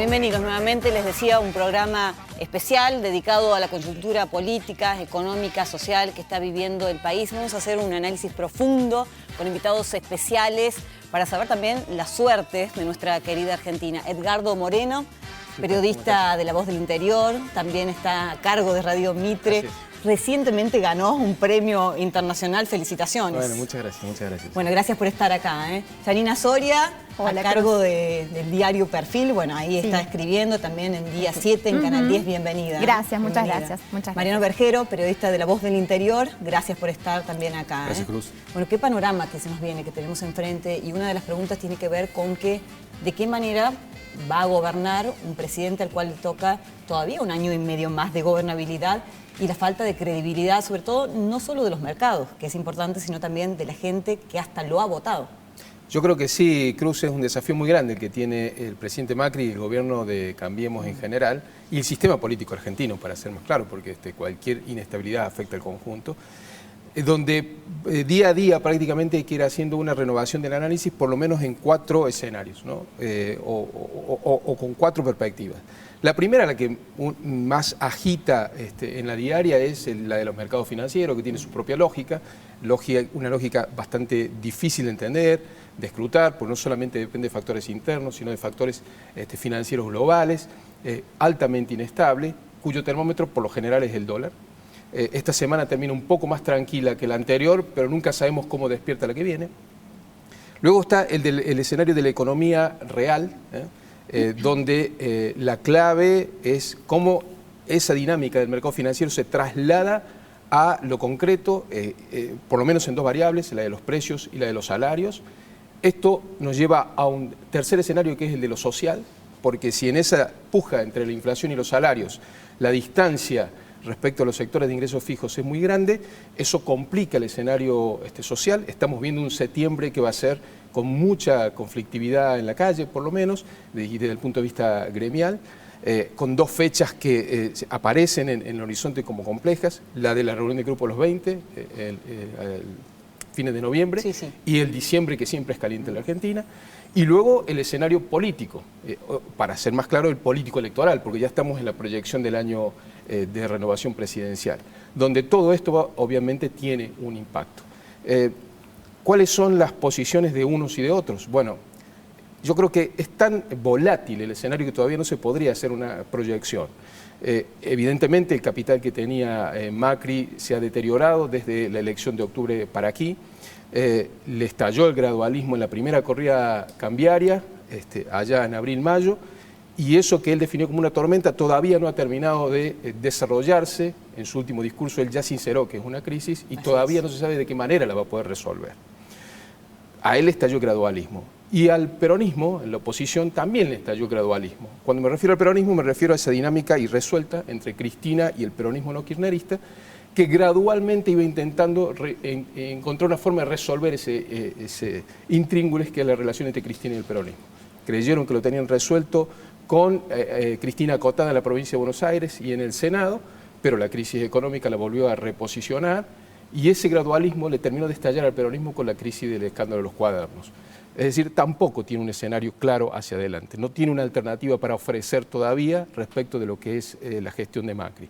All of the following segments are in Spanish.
bienvenidos nuevamente. Les decía, un programa especial dedicado a la coyuntura política, económica, social que está viviendo el país. Vamos a hacer un análisis profundo con invitados especiales para saber también la suerte de nuestra querida Argentina. Edgardo Moreno, periodista de La Voz del Interior, también está a cargo de Radio Mitre. Recientemente ganó un premio internacional. Felicitaciones. Bueno, muchas gracias, muchas gracias. Bueno, gracias por estar acá. Janina Soria, hola, a cargo del diario Perfil. Bueno, ahí está escribiendo también en Día 7, en Canal 10. Bienvenida. Gracias, muchas gracias. Mariano Bergero, periodista de La Voz del Interior. Gracias por estar también acá. Gracias, Cruz. Bueno, qué panorama que se nos viene, que tenemos enfrente. Y una de las preguntas tiene que ver con de qué manera va a gobernar un presidente al cual le toca todavía un año y medio más de gobernabilidad, y la falta de credibilidad, sobre todo, no solo de los mercados, que es importante, sino también de la gente que hasta lo ha votado. Yo creo que sí, Cruz, es un desafío muy grande el que tiene el presidente Macri y el gobierno de Cambiemos en general, y el sistema político argentino, para ser más claro, porque cualquier inestabilidad afecta al conjunto, donde día a día prácticamente hay que ir haciendo una renovación del análisis, por lo menos en 4 escenarios, ¿no? O con 4 perspectivas. La primera, la que más agita en la diaria, es la de los mercados financieros, que tiene su propia lógica, una lógica bastante difícil de entender, de escrutar, porque no solamente depende de factores internos, sino de factores financieros globales, altamente inestable, cuyo termómetro por lo general es el dólar. Esta semana termina un poco más tranquila que la anterior, pero nunca sabemos cómo despierta la que viene. Luego está el escenario de la economía real, donde la clave es cómo esa dinámica del mercado financiero se traslada a lo concreto, por lo menos en 2 variables, la de los precios y la de los salarios. Esto nos lleva a un tercer escenario, que es el de lo social, porque si en esa puja entre la inflación y los salarios la distancia respecto a los sectores de ingresos fijos es muy grande, eso complica el escenario social. Estamos viendo un septiembre que va a ser con mucha conflictividad en la calle, por lo menos, desde el punto de vista gremial, con 2 fechas que aparecen en el horizonte como complejas: la de la reunión del Grupo de los 20, el fines de noviembre, y el diciembre, que siempre es caliente en la Argentina. Y luego el escenario político, para ser más claro, el político electoral, porque ya estamos en la proyección del año de renovación presidencial, donde todo esto obviamente tiene un impacto. ¿Cuáles son las posiciones de unos y de otros? Bueno, yo creo que es tan volátil el escenario que todavía no se podría hacer una proyección. Evidentemente el capital que tenía Macri se ha deteriorado desde la elección de octubre para aquí. Le estalló el gradualismo en la primera corrida cambiaria, allá en abril-mayo, y eso que él definió como una tormenta todavía no ha terminado de desarrollarse. En su último discurso él ya sinceró que es una crisis y todavía no se sabe de qué manera la va a poder resolver. A él le estalló el gradualismo, y al peronismo, en la oposición, también le estalló el gradualismo. Cuando me refiero al peronismo, me refiero a esa dinámica irresuelta entre Cristina y el peronismo no kirchnerista, que gradualmente iba intentando encontrar una forma de resolver ese intríngulis que es la relación entre Cristina y el peronismo. Creyeron que lo tenían resuelto con Cristina acotada en la provincia de Buenos Aires y en el Senado, pero la crisis económica la volvió a reposicionar, y ese gradualismo le terminó de estallar al peronismo con la crisis del escándalo de los cuadernos. Es decir, tampoco tiene un escenario claro hacia adelante, no tiene una alternativa para ofrecer todavía respecto de lo que es la gestión de Macri.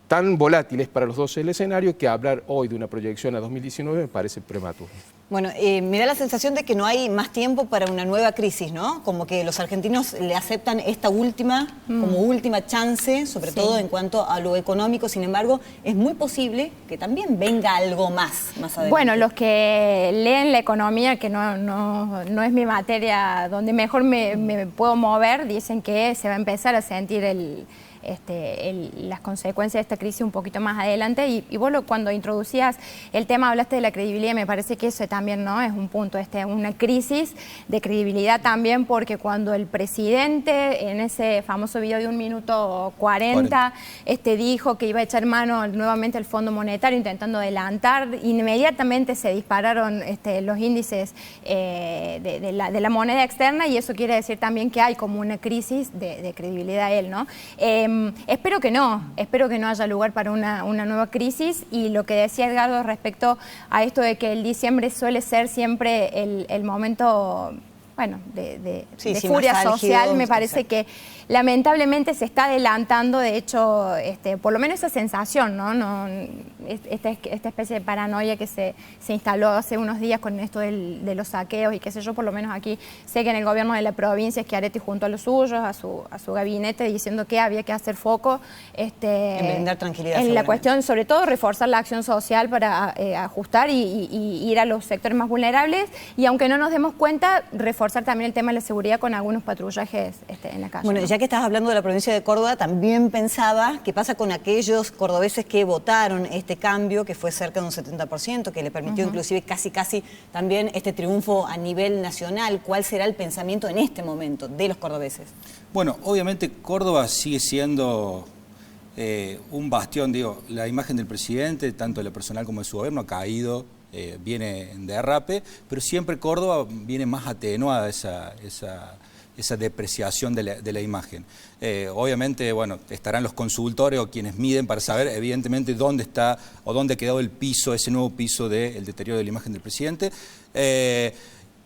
Tan volátil es para los dos el escenario que hablar hoy de una proyección a 2019 me parece prematuro. Bueno, me da la sensación de que no hay más tiempo para una nueva crisis, ¿no? Como que los argentinos le aceptan esta última como última chance, sobre todo en cuanto a lo económico. Sin embargo, es muy posible que también venga algo más adelante. Bueno, los que leen la economía, que no es mi materia donde mejor me puedo mover, dicen que se va a empezar a sentir las consecuencias de esta crisis un poquito más adelante. Y vos cuando introducías el tema hablaste de la credibilidad, me parece que eso también no es un punto, una crisis de credibilidad también, porque cuando el presidente en ese famoso video de 1 minuto 40 dijo que iba a echar mano nuevamente al Fondo Monetario intentando adelantar, inmediatamente se dispararon los índices de la moneda externa, y eso quiere decir también que hay como una crisis de credibilidad él, ¿no? Espero que no haya lugar para una nueva crisis. Y lo que decía Edgardo respecto a esto de que el diciembre suele ser siempre el momento bueno, de sí, furia más social, álgido, me parece que lamentablemente se está adelantando, de hecho, por lo menos esa sensación, ¿no? Esta especie de paranoia que se instaló hace unos días con esto de los saqueos y qué sé yo, por lo menos aquí sé que en el gobierno de la provincia Schiaretti junto a los suyos, a su gabinete, diciendo que había que hacer foco en brindar tranquilidad. En la cuestión, sobre todo, reforzar la acción social para ajustar y ir a los sectores más vulnerables, y aunque no nos demos cuenta, reforzar también el tema de la seguridad con algunos patrullajes en la calle. Bueno, ¿no? ya que estás hablando de la provincia de Córdoba, también pensaba qué pasa con aquellos cordobeses que votaron este cambio, que fue cerca de un 70%, que le permitió inclusive casi también este triunfo a nivel nacional. ¿Cuál será el pensamiento en este momento de los cordobeses? Bueno, obviamente Córdoba sigue siendo un bastión, digo, la imagen del presidente, tanto de la personal como de su gobierno, ha caído, viene en derrape, pero siempre Córdoba viene más atenuada esa depreciación de la imagen. Obviamente, bueno, estarán los consultores o quienes miden para saber, evidentemente, dónde está o dónde ha quedado el piso, ese nuevo piso del deterioro de la imagen del presidente.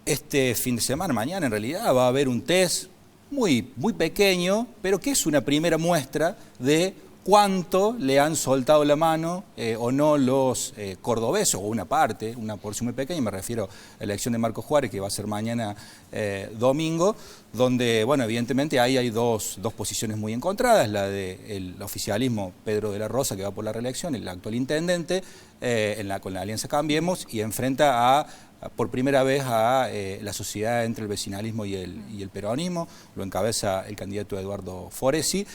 Este fin de semana, mañana, en realidad, va a haber un test muy pequeño, pero que es una primera muestra de cuánto le han soltado la mano o no los cordobeses, o una parte, una porción muy pequeña, me refiero a la elección de Marcos Juárez, que va a ser mañana domingo, donde, bueno, evidentemente ahí hay dos posiciones muy encontradas, la del oficialismo Pedro de la Rosa, que va por la reelección, el actual intendente, con la Alianza Cambiemos, y enfrenta por primera vez a la sociedad entre el vecinalismo y el peronismo, lo encabeza el candidato Eduardo Foresi.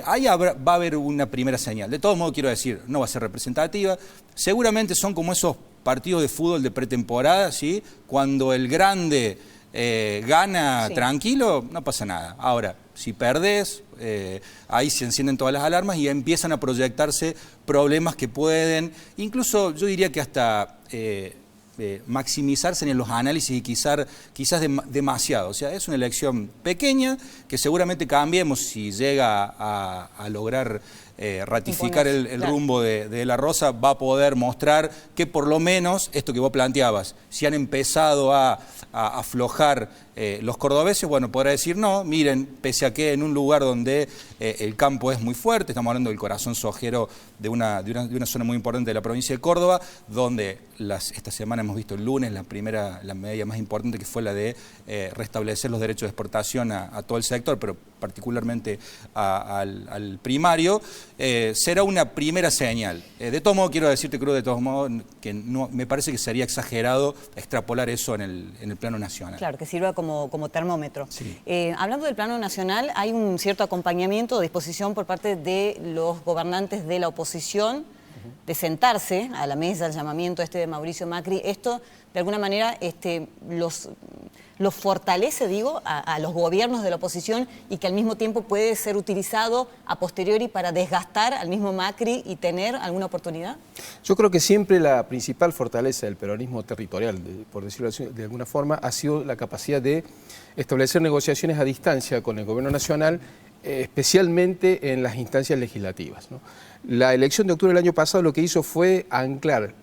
Ahí va a haber una primera señal. De todos modos, quiero decir, no va a ser representativa. Seguramente son como esos partidos de fútbol de pretemporada, ¿sí? Cuando el grande gana tranquilo, no pasa nada. Ahora, si perdés, ahí se encienden todas las alarmas y empiezan a proyectarse problemas que pueden, incluso yo diría que hasta maximizarse en los análisis y quizás demasiado. O sea, es una elección pequeña que seguramente Cambiemos, si llega a lograr ratificar el rumbo de la Rosa, va a poder mostrar que por lo menos esto que vos planteabas, si han empezado a aflojar los cordobeses, bueno, podrá decir no, miren, pese a que en un lugar donde el campo es muy fuerte, estamos hablando del corazón sojero de una zona muy importante de la provincia de Córdoba, donde esta semana hemos visto el lunes la medida más importante, que fue la de restablecer los derechos de exportación a todo el sector, pero particularmente al primario, será una primera señal. De todos modos, quiero decirte, Cruz, de todos modos, que no, me parece que sería exagerado extrapolar eso en el plano nacional. Claro, que sirva como termómetro. Sí. Hablando del plano nacional, hay un cierto acompañamiento, disposición por parte de los gobernantes de la oposición de sentarse a la mesa, el llamamiento de Mauricio Macri. Esto, de alguna manera, los fortalece, digo, a los gobiernos de la oposición, y que al mismo tiempo puede ser utilizado a posteriori para desgastar al mismo Macri y tener alguna oportunidad. Yo creo que siempre la principal fortaleza del peronismo territorial, por decirlo de alguna forma, ha sido la capacidad de establecer negociaciones a distancia con el gobierno nacional, especialmente en las instancias legislativas, ¿no? La elección de octubre del año pasado lo que hizo fue anclar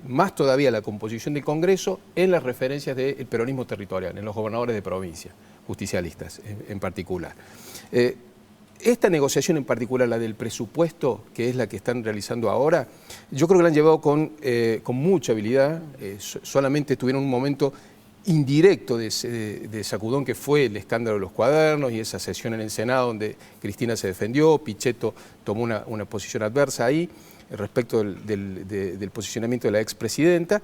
más todavía la composición del Congreso en las referencias del peronismo territorial, en los gobernadores de provincia, justicialistas en particular. Esta negociación en particular, la del presupuesto, que es la que están realizando ahora, yo creo que la han llevado con mucha habilidad. Solamente tuvieron un momento indirecto de sacudón, que fue el escándalo de los cuadernos y esa sesión en el Senado donde Cristina se defendió, Pichetto tomó una posición adversa ahí respecto del posicionamiento de la expresidenta,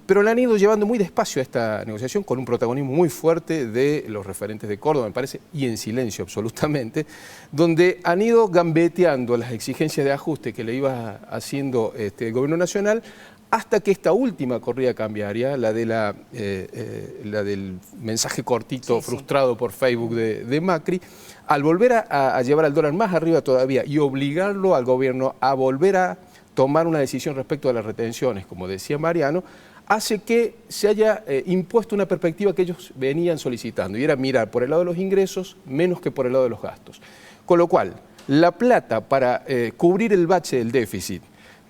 pero la han ido llevando muy despacio a esta negociación, con un protagonismo muy fuerte de los referentes de Córdoba, me parece, y en silencio absolutamente, donde han ido gambeteando las exigencias de ajuste que le iba haciendo el gobierno nacional, hasta que esta última corrida cambiaria, la del mensaje cortito frustrado por Facebook de Macri, al volver a llevar al dólar más arriba todavía y obligarlo al gobierno a volver a tomar una decisión respecto a las retenciones, como decía Mariano, hace que se haya impuesto una perspectiva que ellos venían solicitando, y era mirar por el lado de los ingresos menos que por el lado de los gastos. Con lo cual, la plata para cubrir el bache del déficit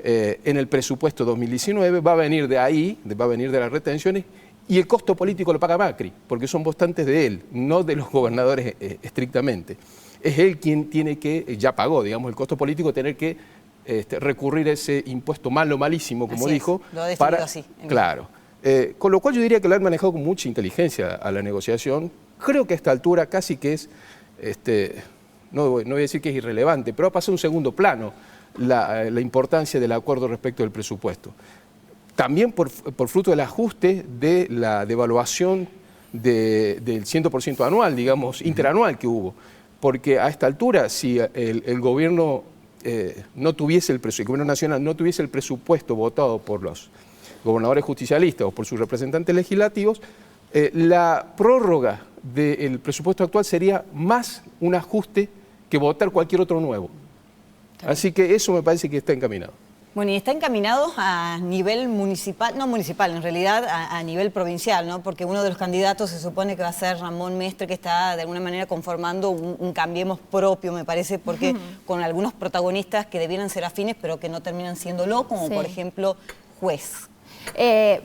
en el presupuesto 2019 va a venir de ahí, va a venir de las retenciones, y el costo político lo paga Macri, porque son votantes de él, no de los gobernadores estrictamente. Es él quien tiene que, ya pagó, digamos, el costo político, tener que recurrir a ese impuesto malo, malísimo, como así dijo. lo ha definido así. Claro. Con lo cual yo diría que lo han manejado con mucha inteligencia a la negociación. Creo que a esta altura casi que es, no voy a decir que es irrelevante, pero ha pasado a un segundo plano la importancia del acuerdo respecto del presupuesto. También por fruto del ajuste de la devaluación del 100% anual, digamos, interanual que hubo. Porque a esta altura, si el gobierno no tuviese el gobierno nacional no tuviese el presupuesto votado por los gobernadores justicialistas o por sus representantes legislativos, la prórroga del presupuesto actual sería más un ajuste que votar cualquier otro nuevo. Así que eso me parece que está encaminado. Bueno, y está encaminado a nivel municipal, no municipal, en realidad a nivel provincial, ¿no? Porque uno de los candidatos se supone que va a ser Ramón Mestre, que está de alguna manera conformando un Cambiemos propio, me parece, porque con algunos protagonistas que debieran ser afines, pero que no terminan siéndolo, como por ejemplo juez.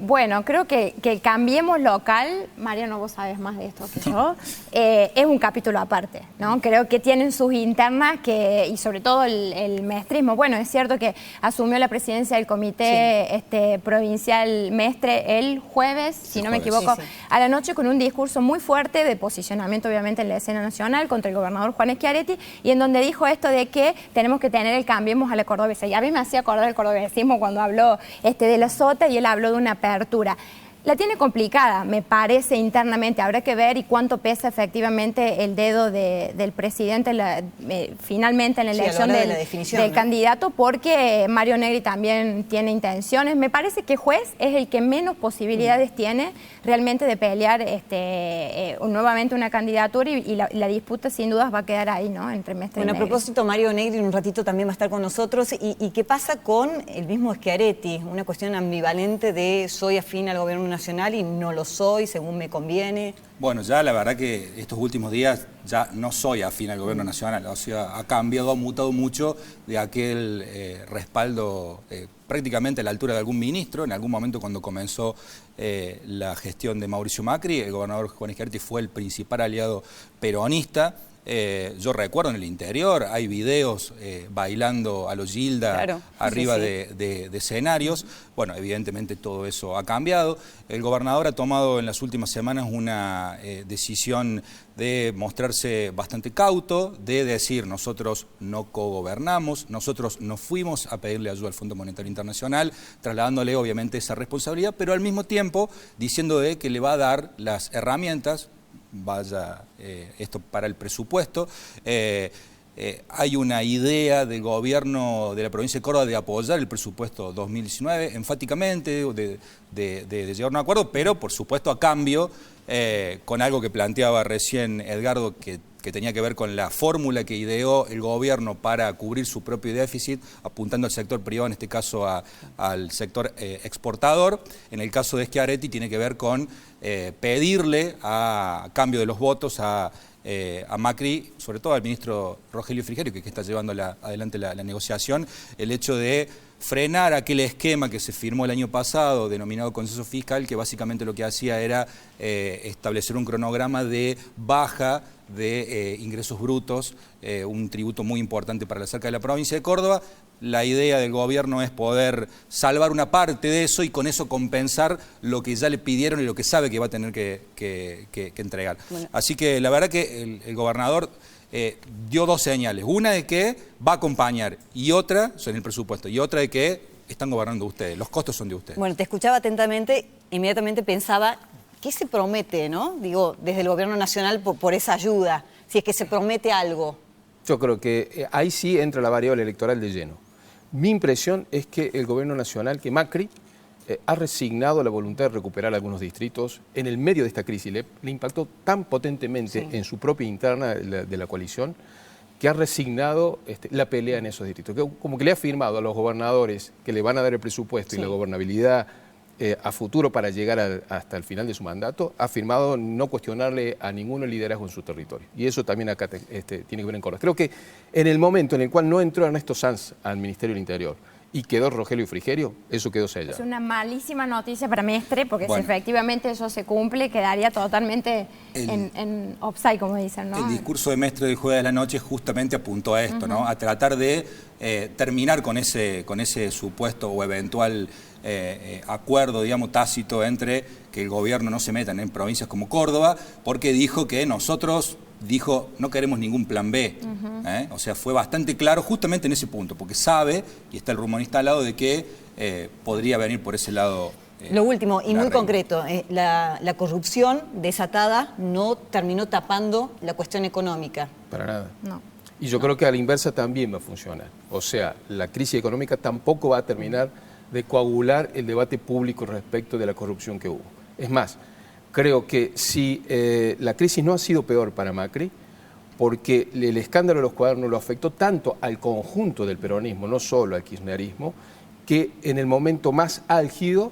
Bueno, creo que Cambiemos local, Mariano, vos sabés más de esto que yo, es un capítulo aparte, ¿no? Creo que tienen sus internas y sobre todo el mestrismo. Bueno, es cierto que asumió la presidencia del comité provincial Mestre el jueves, si no me equivoco, a la noche, con un discurso muy fuerte de posicionamiento, obviamente, en la escena nacional contra el gobernador Juan Schiaretti, y en donde dijo esto de que tenemos que tener el Cambiemos a la cordobesa. Y a mí me hacía acordar el cordobesismo cuando habló de la Sota, y él habló de una apertura. La tiene complicada, me parece, internamente. Habrá que ver y cuánto pesa efectivamente el dedo del presidente finalmente en la elección del candidato, porque Mario Negri también tiene intenciones. Me parece que juez es el que menos posibilidades tiene realmente de pelear nuevamente una candidatura, y la disputa sin dudas va a quedar ahí, ¿no? Entre Mestre y Negri. A propósito, Mario Negri en un ratito también va a estar con nosotros. ¿Y qué pasa con el mismo Schiaretti? Una cuestión ambivalente de soy afín al gobierno nacional y no lo soy, según me conviene. Bueno, ya la verdad que estos últimos días ya no soy afín al gobierno nacional, o sea, ha cambiado, ha mutado mucho de aquel respaldo prácticamente a la altura de algún ministro. En algún momento, cuando comenzó la gestión de Mauricio Macri, el gobernador Juan Schiaretti fue el principal aliado peronista. Yo recuerdo en el interior, hay videos bailando a los Gilda arriba de escenarios. Bueno, evidentemente todo eso ha cambiado. El gobernador ha tomado en las últimas semanas una decisión de mostrarse bastante cauto, de decir: nosotros no cogobernamos, nosotros no fuimos a pedirle ayuda al Fondo Monetario Internacional, trasladándole obviamente esa responsabilidad, pero al mismo tiempo diciendo que le va a dar las herramientas. Vaya esto para el presupuesto. Hay una idea del gobierno de la provincia de Córdoba de apoyar el presupuesto 2019 enfáticamente, de llegar a un acuerdo, pero por supuesto a cambio, con algo que planteaba recién Edgardo, que tenía que ver con la fórmula que ideó el gobierno para cubrir su propio déficit, apuntando al sector privado, en este caso al sector exportador. En el caso de Schiaretti tiene que ver con pedirle, a cambio de los votos, a Macri, sobre todo al ministro Rogelio Frigerio, que está llevando adelante la negociación, el hecho de frenar aquel esquema que se firmó el año pasado, denominado consenso fiscal, que básicamente lo que hacía era establecer un cronograma de baja de ingresos brutos, un tributo muy importante para la cerca de la provincia de Córdoba. La idea del gobierno es poder salvar una parte de eso y con eso compensar lo que ya le pidieron y lo que sabe que va a tener que entregar. Bueno. Así que la verdad que el gobernador dio dos señales. Una de que va a acompañar, y otra, en el presupuesto, y otra de que están gobernando ustedes, los costos son de ustedes. Bueno, te escuchaba atentamente, inmediatamente pensaba, ¿qué se promete, no? Digo, desde el gobierno nacional por esa ayuda, si es que se promete algo. Yo creo que ahí sí entra la variable electoral de lleno. Mi impresión es que el gobierno nacional, que Macri, ha resignado la voluntad de recuperar algunos distritos en el medio de esta crisis. Le impactó tan potentemente en su propia interna de la coalición, que ha resignado la pelea en esos distritos. Como que le ha firmado a los gobernadores que le van a dar el presupuesto y la gobernabilidad a futuro para llegar hasta el final de su mandato, ha firmado no cuestionarle a ninguno el liderazgo en su territorio. Y eso también acá tiene que ver en Córdoba. Creo que en el momento en el cual no entró Ernesto Sanz al Ministerio del Interior y quedó Rogelio y Frigerio, eso quedó sellado. Es una malísima noticia para Mestre, porque Bueno, si efectivamente eso se cumple, quedaría totalmente en offside, como dicen, ¿no? El discurso de Mestre del jueves de la noche justamente apuntó a esto, ¿no? A tratar de terminar con ese supuesto o eventual acuerdo, digamos, tácito entre que el gobierno no se meta en provincias como Córdoba, porque dijo que no queremos ningún plan B. O sea, fue bastante claro justamente en ese punto, porque sabe, y está el rumor instalado, de que podría venir por ese lado. Lo último, y muy concreto, la corrupción desatada no terminó tapando la cuestión económica. Para nada. No. Y yo creo que a la inversa también va a funcionar. O sea, la crisis económica tampoco va a terminar de coagular el debate público respecto de la corrupción que hubo. Es más, creo que si la crisis no ha sido peor para Macri, porque el escándalo de los cuadernos lo afectó tanto al conjunto del peronismo, no solo al kirchnerismo, que en el momento más álgido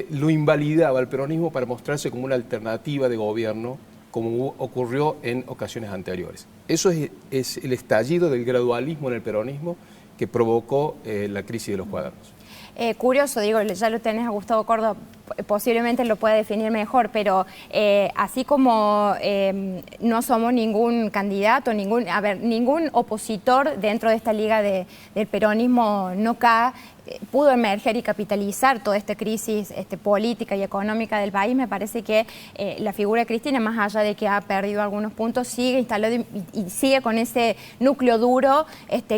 lo invalidaba al peronismo para mostrarse como una alternativa de gobierno, como ocurrió en ocasiones anteriores. Eso es el estallido del gradualismo en el peronismo que provocó la crisis de los cuadernos. Curioso, digo, ya lo tenés a Gustavo Córdoba, posiblemente lo pueda definir mejor, pero así como no somos ningún candidato, ningún opositor dentro de esta liga del peronismo pudo emerger y capitalizar toda esta crisis política y económica del país. Me parece que la figura de Cristina, más allá de que ha perdido algunos puntos, sigue instalado y sigue con ese núcleo duro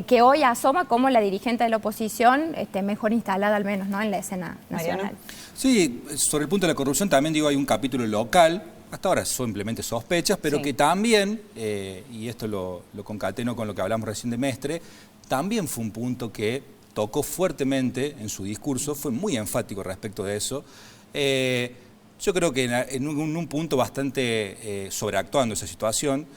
que hoy asoma como la dirigente de la oposición mejor instalada al menos, ¿no?, en la escena nacional. Mariano. Sí, sobre el punto de la corrupción también hay un capítulo local, hasta ahora simplemente sospechas, pero que también, y esto lo concateno con lo que hablamos recién de Mestre, también fue un punto que tocó fuertemente en su discurso, fue muy enfático respecto de eso. Yo creo que en un punto bastante sobreactuando esa situación,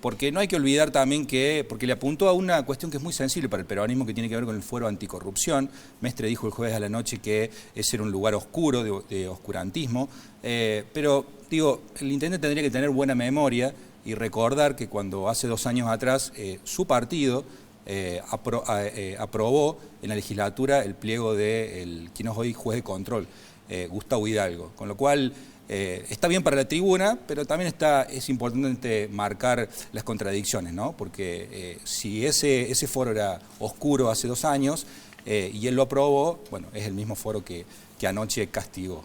porque no hay que olvidar también porque le apuntó a una cuestión que es muy sensible para el peronismo, que tiene que ver con el fuero anticorrupción. Mestre dijo el jueves a la noche que ese era un lugar oscuro, de oscurantismo, pero digo, el intendente tendría que tener buena memoria y recordar que cuando hace 2 años atrás su partido aprobó en la legislatura el pliego de quien es hoy juez de control, Gustavo Hidalgo, con lo cual está bien para la tribuna, pero también es importante marcar las contradicciones, ¿no? Porque si ese foro era oscuro hace 2 años y él lo aprobó, bueno, es el mismo foro que anoche castigó.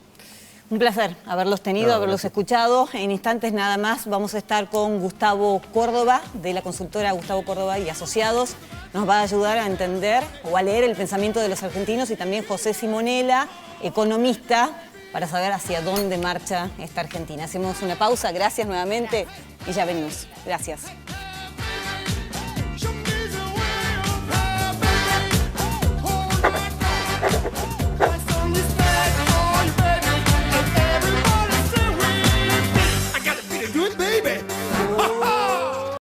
Un placer haberlos tenido, haberlos escuchado. En instantes nada más vamos a estar con Gustavo Córdoba, de la consultora Gustavo Córdoba y Asociados. Nos va a ayudar a entender o a leer el pensamiento de los argentinos, y también José Simonella, economista, para saber hacia dónde marcha esta Argentina. Hacemos una pausa, gracias nuevamente y ya venimos. Gracias.